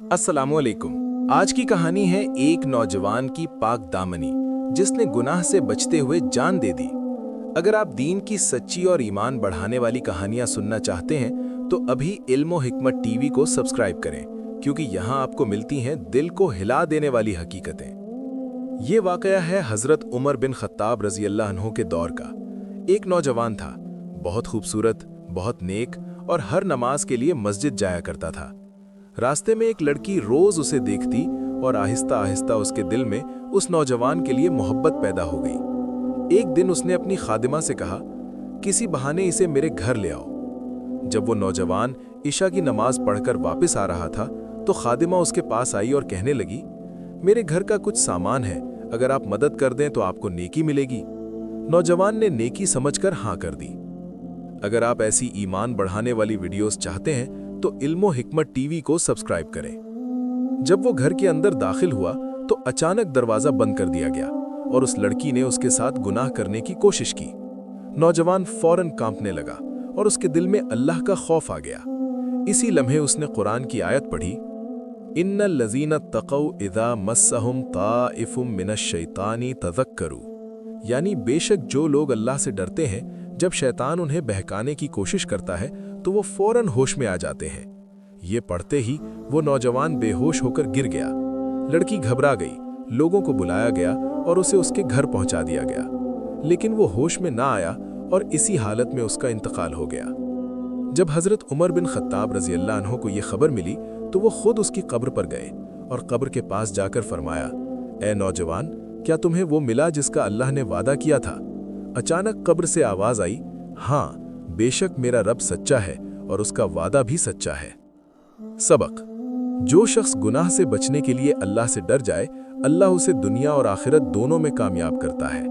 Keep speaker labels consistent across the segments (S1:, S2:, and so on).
S1: अस्सलामुअलैकुम। आज की कहानी है एक नौजवान की पाक दामनी जिसने गुनाह से बचते हुए जान दे दी। अगर आप दीन की सच्ची और ईमान बढ़ाने वाली कहानियां सुनना चाहते हैं तो अभी इल्म और हिकमत टीवी को सब्सक्राइब करें, क्योंकि यहां आपको मिलती हैं दिल को हिला देने वाली हकीकतें। ये वाकया है हजरत उमर बिन खत्ताब रजी अल्लाह अन्हु के दौर का। एक नौजवान था, बहुत खूबसूरत, बहुत नेक और हर नमाज के लिए मस्जिद जाया करता था। रास्ते में एक लड़की रोज उसे देखती और आहिस्ता आहिस्ता उसके दिल में उस नौजवान के लिए मोहब्बत पैदा हो गई। एक दिन उसने अपनी खादिमा से कहा, किसी बहाने इसे मेरे घर ले आओ। जब वो नौजवान इशा की नमाज पढ़कर वापस आ रहा था तो खादिमा उसके पास आई और कहने लगी, मेरे घर का कुछ सामान है, अगर आप मदद कर दें तो आपको नेकी मिलेगी। नौजवान ने नेकी समझकर हाँ कर दी। अगर आप ऐसी ईमान बढ़ाने वाली वीडियोस चाहते हैं तो इल्म और हिकमत टीवी को सब्सक्राइब करें। जब वो घर के अंदर दाखिल हुआ तो अचानक दरवाजा बंद कर दिया गया और उस लड़की ने उसके साथ गुनाह करने की कोशिश की। नौजवान फौरन कांपने लगा और उसके दिल में अल्लाह का खौफ आ गया। इसी लम्हे उसने कुरान की आयत पढ़ी, इन्नल लज़ीना तक़ौ इज़ा मस्सहुम ताइफुम मिनश शैतानी तज़क्करू, यानी बेशक जो लोग अल्लाह से डरते हैं, जब शैतान उन्हें बहकाने की कोशिश करता है तो वो फौरन होश में आ जाते हैं। ये पढ़ते ही वो नौजवान बेहोश होकर गिर गया। लड़की घबरा गई, लोगों को बुलाया गया और उसे उसके घर पहुंचा दिया गया, लेकिन वो होश में ना आया और इसी हालत में उसका इंतकाल हो गया। जब हजरत उमर बिन खत्ताब रजी अल्लाह अन्हु को ये खबर मिली तो वो खुद उसकी कब्र पर गए और कब्र के पास जाकर फरमाया, ए नौजवान, क्या तुम्हें वो मिला जिसका अल्लाह ने वादा किया था? अचानक कब्र से आवाज आई, हाँ, बेशक मेरा रब सच्चा है और उसका वादा भी सच्चा है। सबक: जो शख्स गुनाह से बचने के लिए अल्लाह से डर जाए, अल्लाह उसे दुनिया और आखिरत दोनों में कामयाब करता है।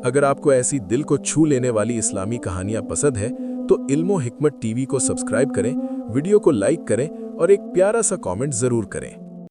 S1: अगर आपको ऐसी दिल को छू लेने वाली इस्लामी कहानियां पसंद है तो इल्म और हिकमत टीवी को सब्सक्राइब करें, वीडियो को लाइक करें और एक प्यारा सा कमेंट जरूर करें।